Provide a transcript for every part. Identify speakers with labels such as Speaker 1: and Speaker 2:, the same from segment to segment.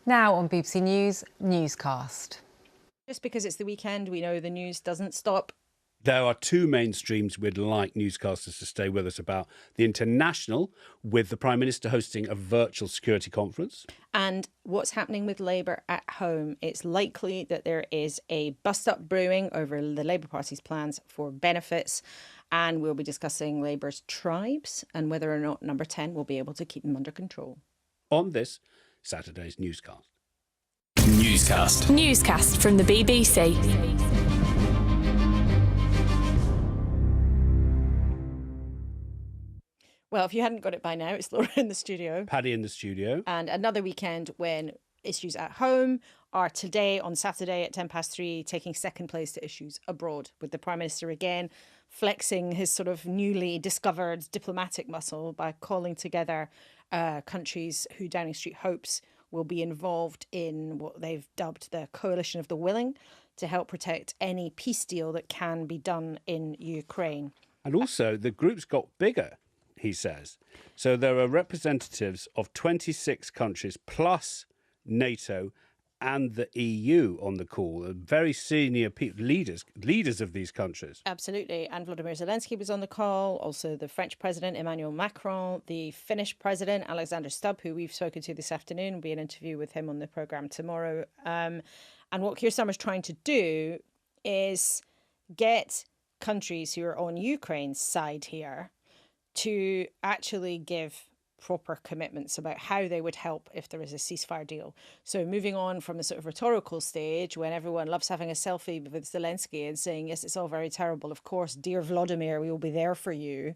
Speaker 1: Now on BBC News, Newscast.
Speaker 2: Just because it's the weekend, we know the news doesn't stop.
Speaker 3: There are two mainstreams we'd like newscasters to stay with us about. The international, with the Prime Minister hosting a virtual security conference.
Speaker 2: And what's happening with Labour at home. It's likely that there is a bust-up brewing over the Labour Party's plans for benefits. And we'll be discussing Labour's tribes and whether or not Number 10 will be able to keep them under control.
Speaker 3: On this Saturday's Newscast.
Speaker 4: Newscast from the BBC.
Speaker 2: Well, if you hadn't got it by now, it's Laura in the studio.
Speaker 3: Paddy in the studio.
Speaker 2: And another weekend when issues at home are today, on Saturday at 3:10, taking second place to issues abroad, with the Prime Minister again flexing his sort of newly discovered diplomatic muscle by calling together countries who Downing Street hopes will be involved in what they've dubbed the Coalition of the Willing to help protect any peace deal that can be done in Ukraine.
Speaker 3: And also, the group's got bigger, he says. So there are representatives of 26 countries plus NATO and the EU on the call, very senior leaders of these countries.
Speaker 2: Absolutely. And Volodymyr Zelensky was on the call. Also, the French President, Emmanuel Macron, the Finnish President, Alexander Stubb, who we've spoken to this afternoon. Will be an interview with him on the programme tomorrow. And what Keir Starmer is trying to do is get countries who are on Ukraine's side here to actually give proper commitments about how they would help if there is a ceasefire deal. So moving on from the sort of rhetorical stage when everyone loves having a selfie with Zelensky and saying, yes, it's all very terrible. Of course, dear Vladimir, we will be there for you.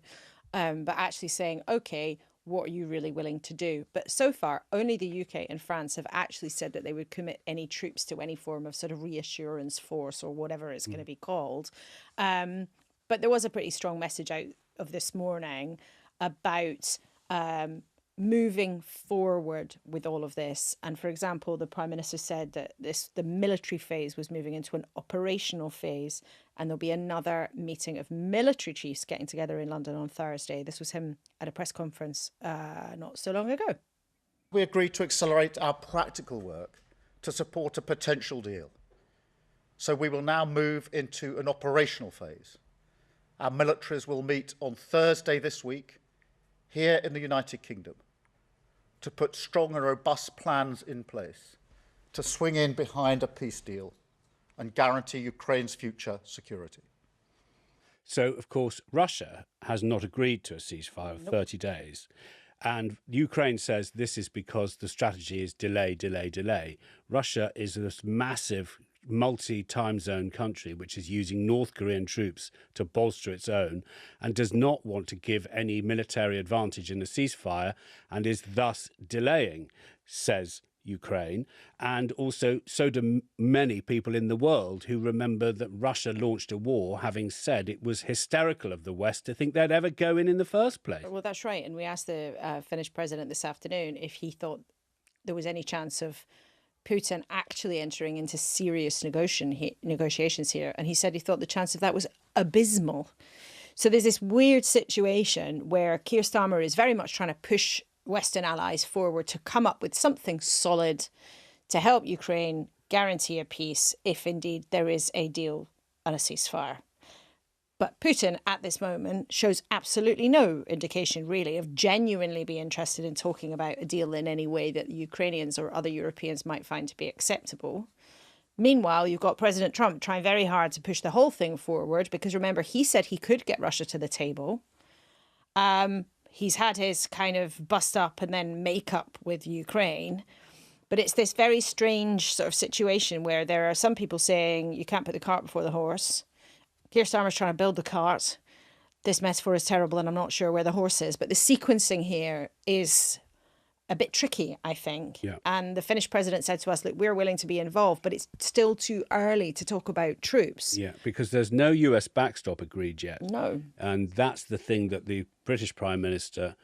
Speaker 2: But actually saying, OK, what are you really willing to do? But so far, only the UK and France have actually said that they would commit any troops to any form of sort of reassurance force or whatever it's going to be called. But there was a pretty strong message out of this morning about moving forward with all of this. And for example, the Prime Minister said that the military phase was moving into an operational phase, and there'll be another meeting of military chiefs getting together in London on Thursday. This was him at a press conference not so long ago.
Speaker 5: We agreed to accelerate our practical work to support a potential deal. So we will now move into an operational phase. Our militaries will meet on Thursday this week here in the United Kingdom to put strong and robust plans in place to swing in behind a peace deal and guarantee Ukraine's future security.
Speaker 3: So, of course, Russia has not agreed to a ceasefire of 30 days. And Ukraine says this is because the strategy is delay, delay, delay. Russia is this massive multi-time zone country which is using North Korean troops to bolster its own and does not want to give any military advantage in the ceasefire and is thus delaying, says Ukraine. And also so do many people in the world who remember that Russia launched a war having said it was hysterical of the West to think they'd ever go in the first place.
Speaker 2: Well, that's right. And we asked the Finnish president this afternoon if he thought there was any chance of Putin actually entering into serious negotiations here. And he said he thought the chance of that was abysmal. So there's this weird situation where Keir Starmer is very much trying to push Western allies forward to come up with something solid to help Ukraine guarantee a peace if indeed there is a deal and a ceasefire. But Putin at this moment shows absolutely no indication really of genuinely being interested in talking about a deal in any way that the Ukrainians or other Europeans might find to be acceptable. Meanwhile, you've got President Trump trying very hard to push the whole thing forward because remember, he said he could get Russia to the table. He's had his kind of bust up and then make up with Ukraine. But it's this very strange sort of situation where there are some people saying you can't put the cart before the horse. Keir Starmer's trying to build the cart. This metaphor is terrible and I'm not sure where the horse is. But the sequencing here is a bit tricky, I think.
Speaker 3: Yeah.
Speaker 2: And the Finnish president said to us, look, we're willing to be involved, but it's still too early to talk about troops.
Speaker 3: Yeah, because there's no US backstop agreed yet.
Speaker 2: No.
Speaker 3: And that's the thing that the British Prime Minister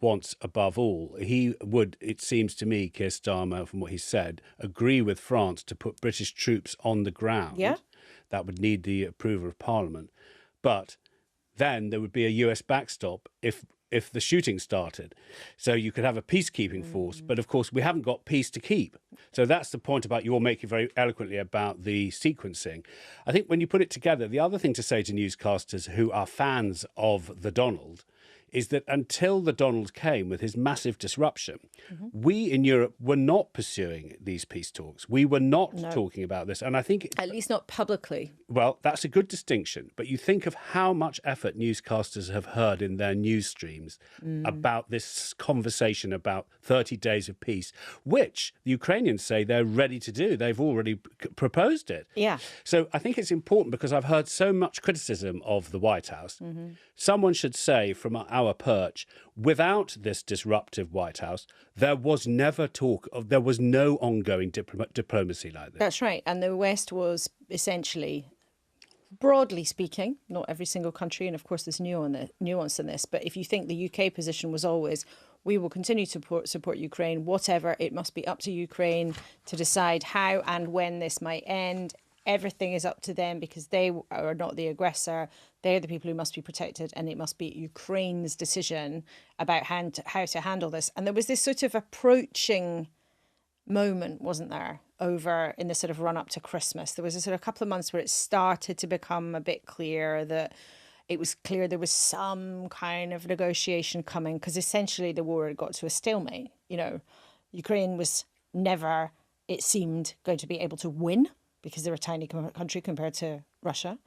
Speaker 3: wants above all. He would, it seems to me, Keir Starmer, from what he said, agree with France to put British troops on the ground.
Speaker 2: Yeah.
Speaker 3: That would need the approval of Parliament. But then there would be a US backstop if the shooting started. So you could have a peacekeeping force. But of course, we haven't got peace to keep. So that's the point about you're making very eloquently about the sequencing. I think when you put it together, the other thing to say to newscasters who are fans of the Donald is that until the Donald came with his massive disruption, we in Europe were not pursuing these peace talks. We were not talking about this. And I think...
Speaker 2: At least not publicly.
Speaker 3: Well, that's a good distinction. But you think of how much effort newscasters have heard in their news streams about this conversation about 30 days of peace, which the Ukrainians say they're ready to do. They've already proposed it.
Speaker 2: Yeah.
Speaker 3: So I think it's important because I've heard so much criticism of the White House. Someone should say from our perch, without this disruptive White House, there was never talk of, there was no ongoing diplomacy like this.
Speaker 2: That's right. And the West was essentially, broadly speaking, not every single country, and of course there's nuance in this, but if you think the UK position was always, we will continue to support Ukraine, whatever, it must be up to Ukraine to decide how and when this might end. Everything is up to them because they are not the aggressor. They're the people who must be protected, and it must be Ukraine's decision about how to handle this. And there was this sort of approaching moment, wasn't there, over in the sort of run up to Christmas. There was a sort of couple of months where it started to become a bit clear that it was clear there was some kind of negotiation coming, because essentially the war had got to a stalemate. You know, Ukraine was never, it seemed, going to be able to win, because they're a tiny country compared to Russia.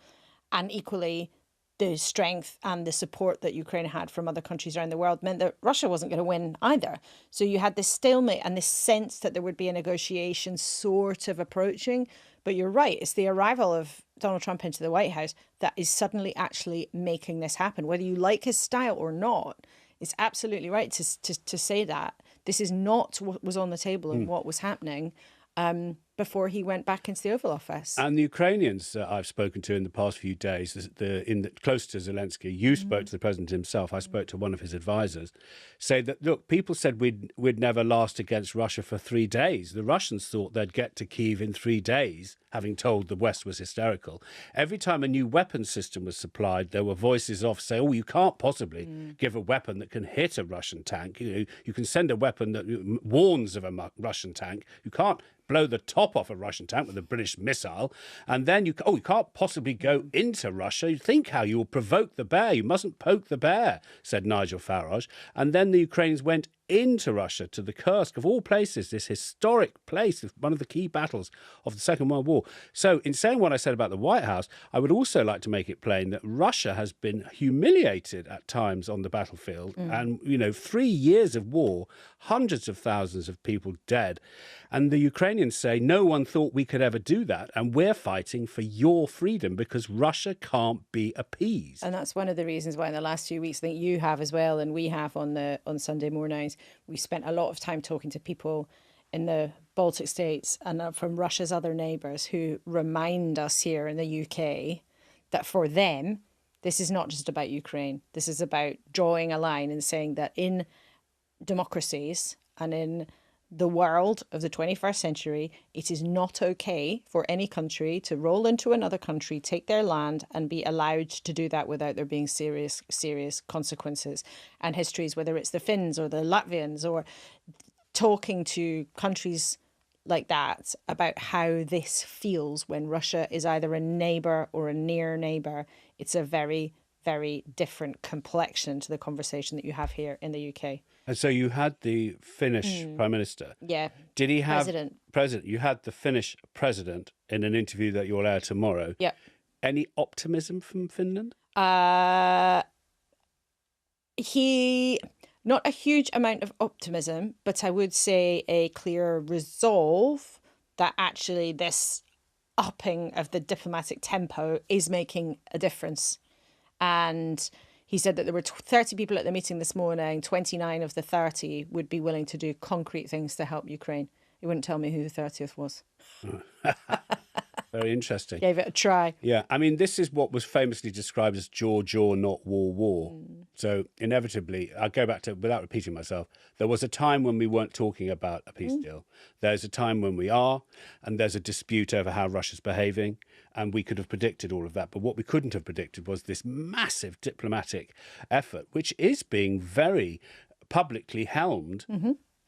Speaker 2: And equally, the strength and the support that Ukraine had from other countries around the world meant that Russia wasn't going to win either. So you had this stalemate and this sense that there would be a negotiation sort of approaching. But you're right, it's the arrival of Donald Trump into the White House that is suddenly actually making this happen. Whether you like his style or not, it's absolutely right to say that. This is not what was on the table and what was happening before he went back into the Oval Office.
Speaker 3: And the Ukrainians I've spoken to in the past few days, close to Zelensky, you spoke to the president himself, I spoke to one of his advisors, say that, look, people said we'd never last against Russia for 3 days. The Russians thought they'd get to Kyiv in 3 days, having told the West was hysterical. Every time a new weapon system was supplied, there were voices off saying, oh, you can't possibly give a weapon that can hit a Russian tank. You know, you can send a weapon that warns of a Russian tank. You can't blow the top off a Russian tank with a British missile, and then you can't possibly go into Russia. You think how you will provoke the bear. You mustn't poke the bear, said Nigel Farage. And then the Ukrainians went into Russia, to the Kursk, of all places, this historic place, one of the key battles of the Second World War. So in saying what I said about the White House, I would also like to make it plain that Russia has been humiliated at times on the battlefield. And, 3 years of war, hundreds of thousands of people dead. And the Ukrainians say, no one thought we could ever do that. And we're fighting for your freedom because Russia can't be appeased.
Speaker 2: And that's one of the reasons why in the last few weeks, I think you have as well, and we have on Sunday mornings, we spent a lot of time talking to people in the Baltic states and from Russia's other neighbours who remind us here in the UK that for them, this is not just about Ukraine. This is about drawing a line and saying that in democracies and in the world of the 21st century, it is not okay for any country to roll into another country, take their land, and be allowed to do that without there being serious consequences. And histories, whether it's the Finns or the Latvians, or talking to countries like that about how this feels when Russia is either a neighbour or a near neighbour, it's a very, very different complexion to the conversation that you have here in the UK.
Speaker 3: And so you had the Finnish Prime Minister.
Speaker 2: Yeah.
Speaker 3: Did he have...
Speaker 2: President.
Speaker 3: You had the Finnish president in an interview that you'll air tomorrow.
Speaker 2: Yeah.
Speaker 3: Any optimism from Finland?
Speaker 2: Not a huge amount of optimism, but I would say a clear resolve that actually this upping of the diplomatic tempo is making a difference. And he said that there were 30 people at the meeting this morning. 29 of the 30 would be willing to do concrete things to help Ukraine. He wouldn't tell me who the 30th was.
Speaker 3: Very interesting.
Speaker 2: Gave it a try.
Speaker 3: Yeah, I mean, this is what was famously described as jaw, not war. So inevitably, I'll go back to, without repeating myself, there was a time when we weren't talking about a peace deal. There's a time when we are, and there's a dispute over how Russia's behaving, and we could have predicted all of that. But what we couldn't have predicted was this massive diplomatic effort, which is being very publicly helmed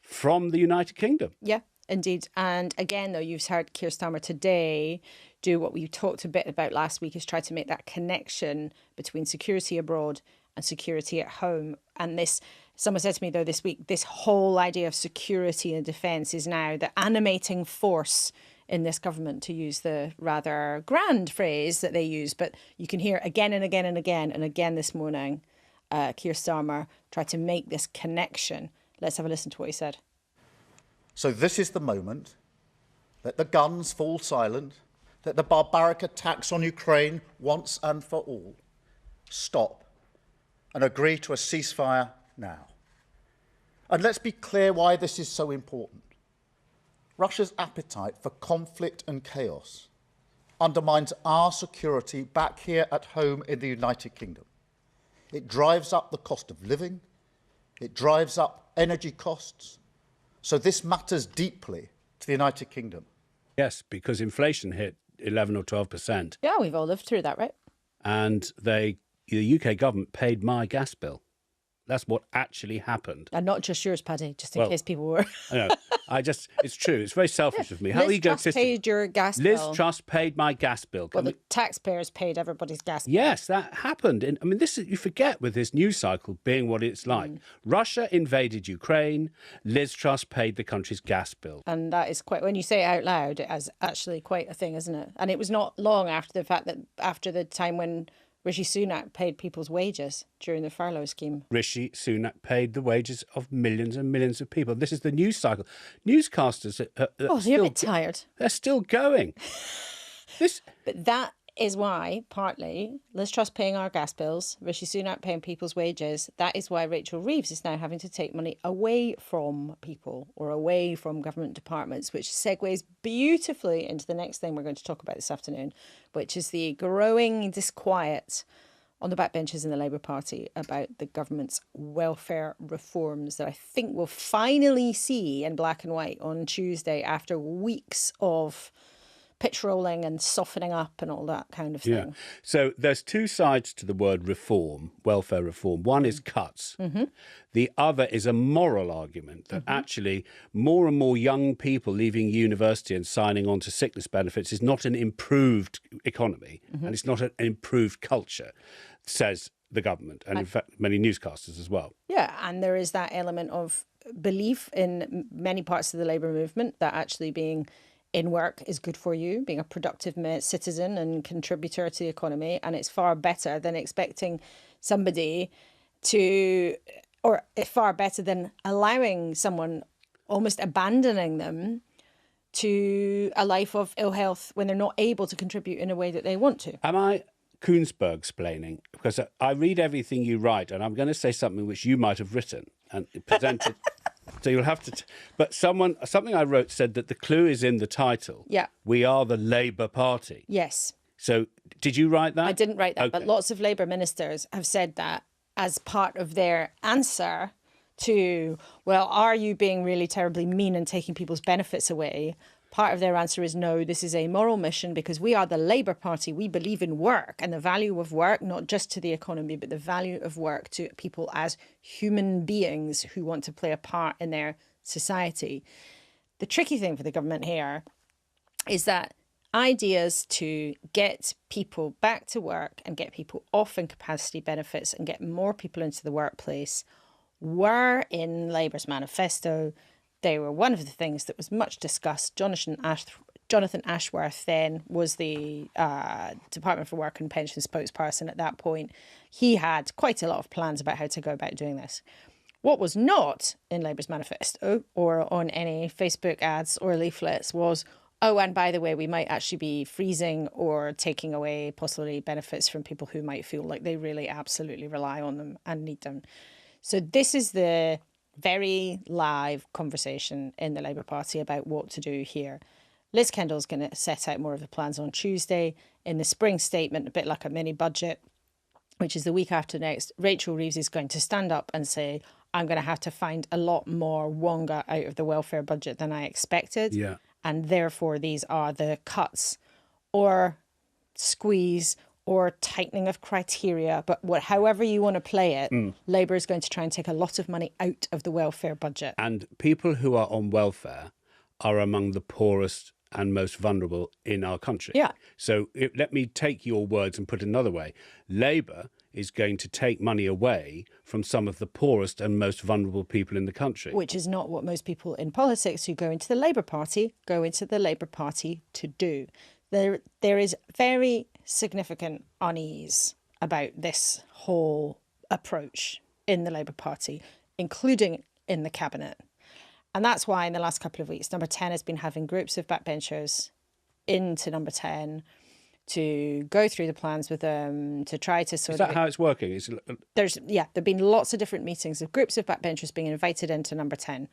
Speaker 3: from the United Kingdom.
Speaker 2: Yeah. Indeed. And again, though, you've heard Keir Starmer today do what we talked a bit about last week, is try to make that connection between security abroad and security at home. And this, someone said to me, though, this week, this whole idea of security and defence is now the animating force in this government, to use the rather grand phrase that they use. But you can hear again and again and again and again this morning, Keir Starmer try to make this connection. Let's have a listen to what he said.
Speaker 5: So this is the moment. Let the guns fall silent. Let the barbaric attacks on Ukraine once and for all stop, and agree to a ceasefire now. And let's be clear why this is so important. Russia's appetite for conflict and chaos undermines our security back here at home in the United Kingdom. It drives up the cost of living. It drives up energy costs. So this matters deeply to the United Kingdom.
Speaker 3: Yes, because inflation hit 11 or 12%.
Speaker 2: Yeah, we've all lived through that, right?
Speaker 3: And the UK government paid my gas bill. That's what actually happened.
Speaker 2: And not just yours, Paddy, just in case people were.
Speaker 3: I know. It's true. It's very selfish of me. How
Speaker 2: Liz Truss paid your gas
Speaker 3: Liz
Speaker 2: bill.
Speaker 3: Truss paid my gas bill.
Speaker 2: Well, the taxpayers paid everybody's gas bill.
Speaker 3: Yes, that happened. And I mean, this is, you forget with this news cycle being what it's like. Russia invaded Ukraine. Liz Truss paid the country's gas bill.
Speaker 2: And that is quite, when you say it out loud, it is actually quite a thing, isn't it? And it was not long after the fact that, after the time when Rishi Sunak paid people's wages during the furlough scheme.
Speaker 3: Rishi Sunak paid the wages of millions and millions of people. This is the news cycle. Newscasters
Speaker 2: You're a bit tired.
Speaker 3: They're still going.
Speaker 2: But that is why, partly, Liz Truss paying our gas bills, Rishi Sunak paying people's wages, that is why Rachel Reeves is now having to take money away from people or away from government departments, which segues beautifully into the next thing we're going to talk about this afternoon, which is the growing disquiet on the backbenches in the Labour Party about the government's welfare reforms that I think we'll finally see in black and white on Tuesday after weeks of pitch rolling and softening up and all that kind of thing.
Speaker 3: Yeah. So there's two sides to the word reform, welfare reform. One is cuts. The other is a moral argument that actually more and more young people leaving university and signing on to sickness benefits is not an improved economy and it's not an improved culture, says the government, and in fact many newscasters as well.
Speaker 2: Yeah, and there is that element of belief in many parts of the Labour movement that actually being in work is good for you, being a productive citizen and contributor to the economy. And it's far better than expecting somebody to, or far better than allowing someone, almost abandoning them to a life of ill health when they're not able to contribute in a way that they want to.
Speaker 3: Am I Koonsberg-splaining? Because I read everything you write and I'm going to say something which you might have written and presented. So you'll have to... But something I wrote said that the clue is in the title.
Speaker 2: Yeah.
Speaker 3: We are the Labour Party.
Speaker 2: Yes.
Speaker 3: So did you write that?
Speaker 2: I didn't write that,
Speaker 3: Okay.
Speaker 2: but lots of Labour ministers have said that as part of their answer to, well, are you being really terribly mean and taking people's benefits away? Part of their answer is no, this is a moral mission because we are the Labour Party. We believe in work and the value of work, not just to the economy, but the value of work to people as human beings who want to play a part in their society. The tricky thing for the government here is that ideas to get people back to work and get people off incapacity benefits and get more people into the workplace were in Labour's manifesto. They were one of the things that was much discussed. Jonathan Ashworth then was the Department for Work and Pension spokesperson at that point. He had quite a lot of plans about how to go about doing this. What was not in Labour's manifesto or on any Facebook ads or leaflets was, oh, and by the way, we might actually be freezing or taking away possibly benefits from people who might feel like they really absolutely rely on them and need them. So this is the very live conversation in the Labour Party about what to do here. Liz Kendall's going to set out more of the plans on Tuesday. In the spring statement, a bit like a mini budget, which is the week after next, Rachel Reeves is going to stand up and say, I'm going to have to find a lot more wonga out of the welfare budget than I expected.
Speaker 3: Yeah.
Speaker 2: And therefore, these are the cuts or squeeze or tightening of criteria. But however you want to play it, Labour is going to try and take a lot of money out of the welfare budget.
Speaker 3: And people who are on welfare are among the poorest and most vulnerable in our country.
Speaker 2: Yeah.
Speaker 3: So let me take your words and put it another way. Labour is going to take money away from some of the poorest and most vulnerable people in the country.
Speaker 2: Which is not what most people in politics who go into the Labour Party to do. There is very significant unease about this whole approach in the Labour Party, including in the cabinet. And that's why in the last couple of weeks, Number 10 has been having groups of backbenchers into Number 10 to go through the plans with them, to try to sort of...
Speaker 3: Is that how it's working?
Speaker 2: There've been lots of different meetings of groups of backbenchers being invited into Number 10.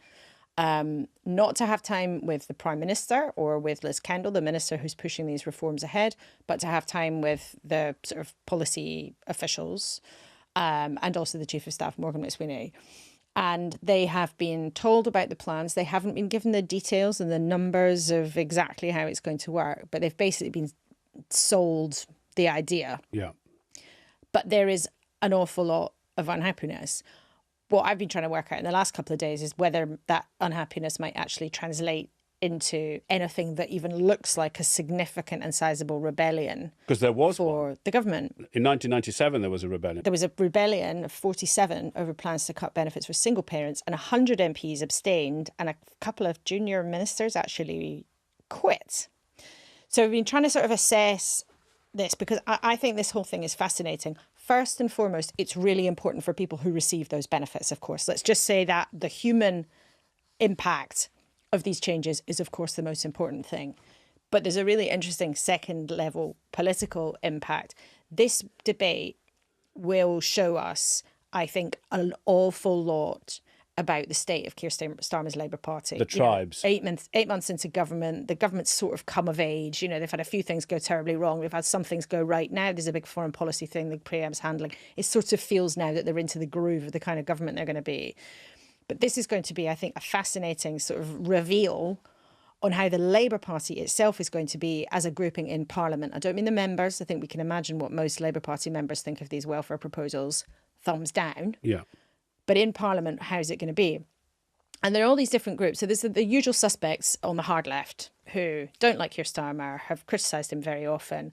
Speaker 2: Not to have time with the Prime Minister or with Liz Kendall, the minister who's pushing these reforms ahead, but to have time with the sort of policy officials and also the Chief of Staff, Morgan McSweeney. And they have been told about the plans. They haven't been given the details and the numbers of exactly how it's going to work, but they've basically been sold the idea.
Speaker 3: Yeah.
Speaker 2: But there is an awful lot of unhappiness. What I've been trying to work out in the last couple of days is whether that unhappiness might actually translate into anything that even looks like a significant and sizable rebellion.
Speaker 3: Because there was
Speaker 2: for the government.
Speaker 3: In 1997, there was a rebellion.
Speaker 2: There was a rebellion of 47 over plans to cut benefits for single parents, and 100 MPs abstained, and a couple of junior ministers actually quit. So we've been trying to sort of assess this because I think this whole thing is fascinating. First and foremost, it's really important for people who receive those benefits, of course. Let's just say that the human impact of these changes is, of course, the most important thing. But there's a really interesting second level political impact. This debate will show us, I think, an awful lot about the state of Keir Starmer's Labour Party.
Speaker 3: The tribes.
Speaker 2: 8 months into government, the government's sort of come of age. They've had a few things go terribly wrong. They've had some things go right. Now there's a big foreign policy thing the Prem's handling. It sort of feels now that they're into the groove of the kind of government they're going to be. But this is going to be, I think, a fascinating sort of reveal on how the Labour Party itself is going to be as a grouping in Parliament. I don't mean the members. I think we can imagine what most Labour Party members think of these welfare proposals. Thumbs down.
Speaker 3: Yeah.
Speaker 2: But in Parliament, how's it going to be? And there are all these different groups. So there's the usual suspects on the hard left who don't like Keir Starmer, have criticised him very often.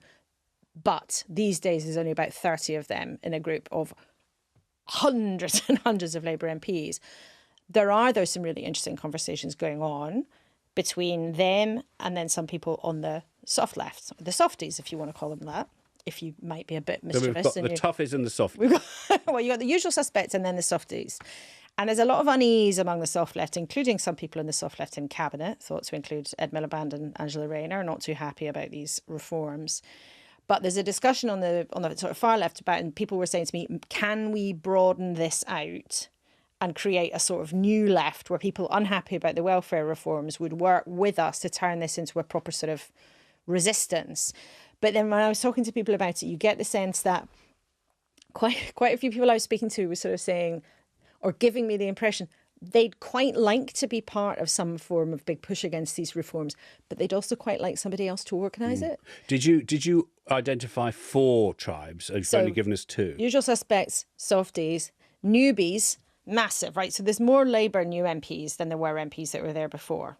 Speaker 2: But these days, there's only about 30 of them in a group of hundreds and hundreds of Labour MPs. There are, though, some really interesting conversations going on between them and then some people on the soft left, the softies, if you want to call them that, if you might be a bit mischievous.
Speaker 3: So we've got the toughies and the softies.
Speaker 2: Well, you got the usual suspects and then the softies. And there's a lot of unease among the soft left, including some people in the soft left in cabinet, thought to include Ed Miliband and Angela Rayner, not too happy about these reforms. But there's a discussion on the sort of far left about, and people were saying to me, can we broaden this out and create a sort of new left where people unhappy about the welfare reforms would work with us to turn this into a proper sort of resistance? But then when I was talking to people about it, you get the sense that quite a few people I was speaking to were sort of saying, or giving me the impression, they'd quite like to be part of some form of big push against these reforms, but they'd also quite like somebody else to organise it.
Speaker 3: Did you identify 4 tribes? You've only given us 2.
Speaker 2: Usual suspects, softies, newbies, massive, right? So there's more Labour new MPs than there were MPs that were there before.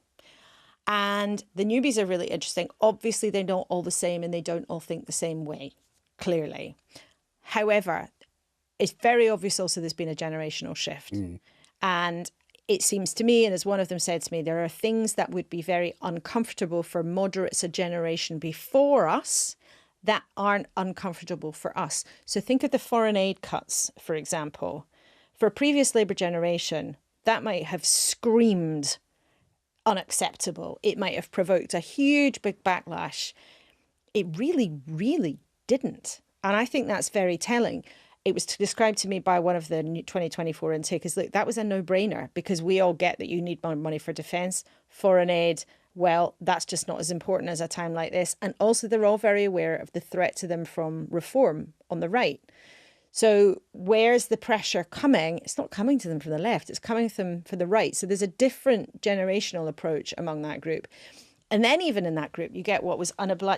Speaker 2: And the newbies are really interesting. Obviously, they're not all the same and they don't all think the same way, clearly. However, it's very obvious also there's been a generational shift. And it seems to me, and as one of them said to me, there are things that would be very uncomfortable for moderates a generation before us that aren't uncomfortable for us. So think of the foreign aid cuts, for example. For a previous Labour generation, that might have screamed unacceptable. It might have provoked a huge big backlash. It really, really didn't. And I think that's very telling. It was described to me by one of the 2024 intakers, look, that was a no-brainer because we all get that you need more money for defence, foreign aid. Well, that's just not as important as a time like this. And also they're all very aware of the threat to them from reform on the right. So where's the pressure coming? It's not coming to them from the left. It's coming to them from the right. So there's a different generational approach among that group. And then even in that group, you get what was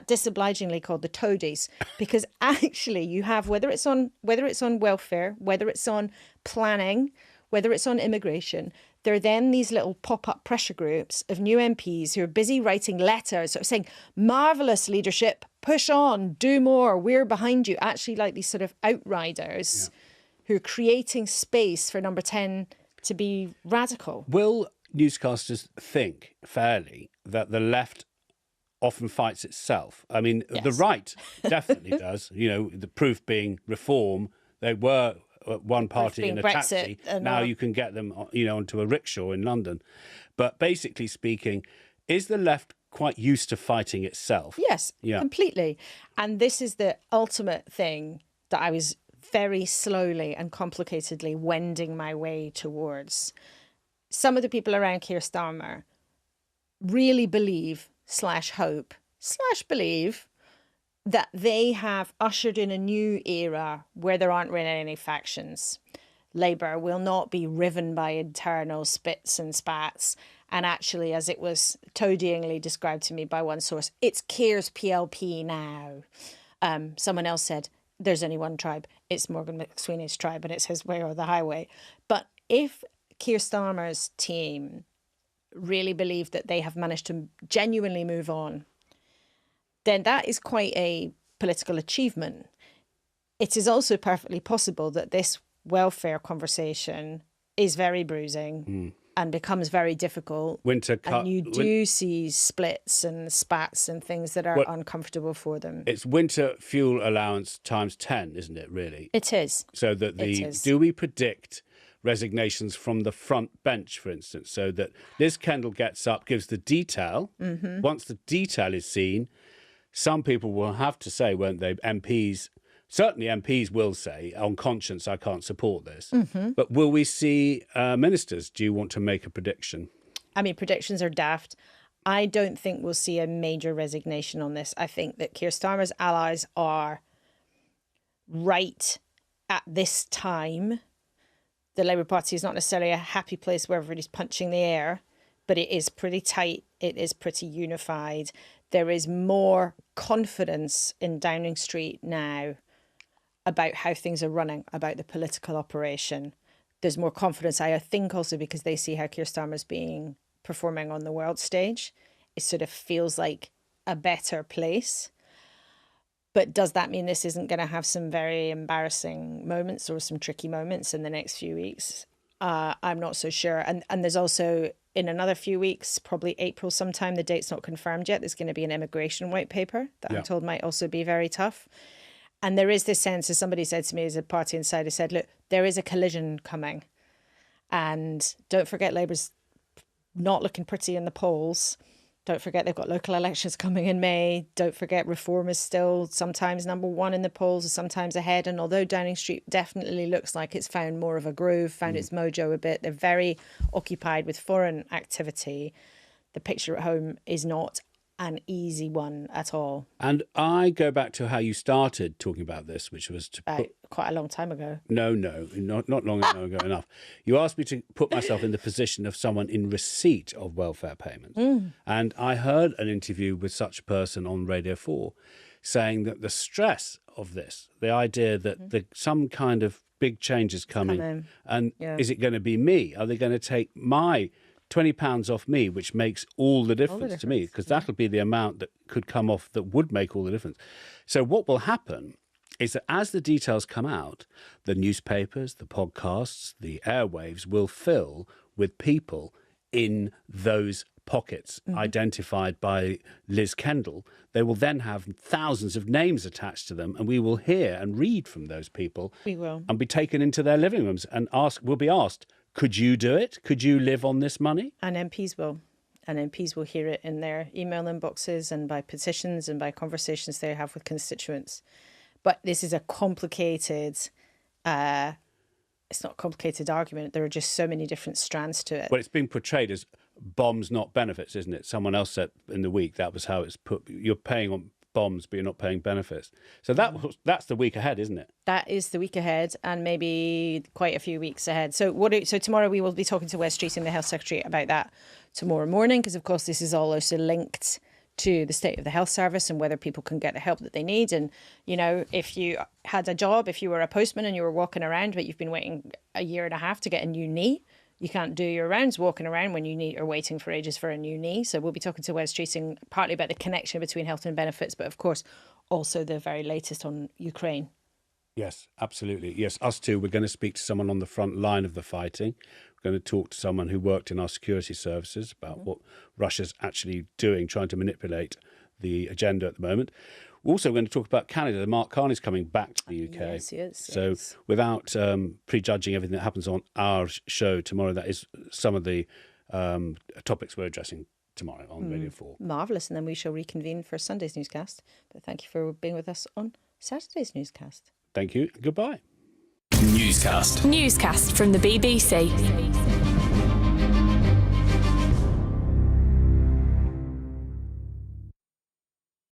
Speaker 2: disobligingly called the toadies, because actually you have, whether it's on welfare, whether it's on planning, whether it's on immigration, there are then these little pop-up pressure groups of new MPs who are busy writing letters, sort of saying, marvellous leadership, push on, do more, we're behind you. Actually, like these sort of outriders who are creating space for number 10 to be radical.
Speaker 3: Will newscasters think fairly that the left often fights itself? I mean, the right definitely does. You know, the proof being Reform. They were one party in a taxi. Now you can get them, you know, onto a rickshaw in London. But basically speaking, is the left quite used to fighting itself?
Speaker 2: Yes, completely. And this is the ultimate thing that I was very slowly and complicatedly wending my way towards. Some of the people around Keir Starmer really believe / hope / believe that they have ushered in a new era where there aren't really any factions. Labour will not be riven by internal spits and spats. And actually, as it was toadyingly described to me by one source, it's Keir's PLP now. Someone else said, there's only one tribe. It's Morgan McSweeney's tribe, and it's his way or the highway. But if Keir Starmer's team really believe that they have managed to genuinely move on, then that is quite a political achievement. It is also perfectly possible that this welfare conversation is very bruising and becomes very difficult. And you do see splits and spats and things that are uncomfortable for them.
Speaker 3: It's winter fuel allowance times 10, isn't it, really?
Speaker 2: It is.
Speaker 3: So that do we predict resignations from the front bench, for instance, so that Liz Kendall gets up, gives the detail. Once the detail is seen, some people will have to say, won't they, certainly MPs will say, on conscience, I can't support this. But will we see ministers? Do you want to make a prediction?
Speaker 2: I mean, predictions are daft. I don't think we'll see a major resignation on this. I think that Keir Starmer's allies are right at this time. The Labour Party is not necessarily a happy place where everybody's punching the air, but it is pretty tight. It is pretty unified. There is more confidence in Downing Street now about how things are running, about the political operation. There's more confidence, I think, also because they see how Keir Starmer's performing on the world stage. It sort of feels like a better place. But does that mean this isn't going to have some very embarrassing moments or some tricky moments in the next few weeks? I'm not so sure. And there's also, in another few weeks, probably April sometime, the date's not confirmed yet, there's going to be an immigration white paper that I'm told might also be very tough. And there is this sense, as somebody said to me as a party insider, said, look, there is a collision coming. And don't forget Labour's not looking pretty in the polls. Don't forget they've got local elections coming in May. Don't forget Reform is still sometimes number one in the polls, or sometimes ahead. And although Downing Street definitely looks like it's found more of a groove, found its mojo a bit, they're very occupied with foreign activity. The picture at home is not an easy one at all.
Speaker 3: And I go back to how you started talking about this, which was to
Speaker 2: quite a long time ago.
Speaker 3: No, not long ago enough. You asked me to put myself in the position of someone in receipt of welfare payments. And I heard an interview with such a person on Radio 4 saying that the stress of this, the idea that some kind of big change is coming, and is it going to be me? Are they going to take my £20 off me, which makes all the difference to me, because that'll be the amount that could come off that would make all the difference. So what will happen is that as the details come out, the newspapers, the podcasts, the airwaves will fill with people in those pockets identified by Liz Kendall. They will then have thousands of names attached to them, and we will hear and read from those people.
Speaker 2: We will.
Speaker 3: And be taken into their living rooms and we'll be asked, could you do it? Could you live on this money?
Speaker 2: And MPs will. And MPs will hear it in their email inboxes and by petitions and by conversations they have with constituents. But this is a complicated, it's not a complicated argument. There are just so many different strands to it.
Speaker 3: Well, it's being portrayed as bombs, not benefits, isn't it? Someone else said in the week that was how it's put. You're paying on bombs, but you're not paying benefits. So that's the week ahead, isn't it?
Speaker 2: That is the week ahead, and maybe quite a few weeks ahead. So tomorrow we will be talking to Wes Streeting, the Health Secretary, about that tomorrow morning, because of course this is all also linked to the state of the health service and whether people can get the help that they need. And, you know, if you had a job, if you were a postman and you were walking around, but you've been waiting a year and a half to get a new knee, you can't do your rounds walking around when you are waiting for ages for a new knee. So we'll be talking to Wes Streeting partly about the connection between health and benefits, but of course also the very latest on Ukraine.
Speaker 3: Yes, absolutely. Yes, us too. We're going to speak to someone on the front line of the fighting. We're going to talk to someone who worked in our security services about what Russia's actually doing, trying to manipulate the agenda at the moment. We're also going to talk about Canada. Mark Carney's coming back to the UK.
Speaker 2: Yes, he is.
Speaker 3: So without prejudging everything that happens on our show tomorrow, that is some of the topics we're addressing tomorrow on Radio 4.
Speaker 2: Marvellous. And then we shall reconvene for Sunday's newscast. But thank you for being with us on Saturday's newscast.
Speaker 3: Thank you. Goodbye.
Speaker 4: Newscast from the BBC.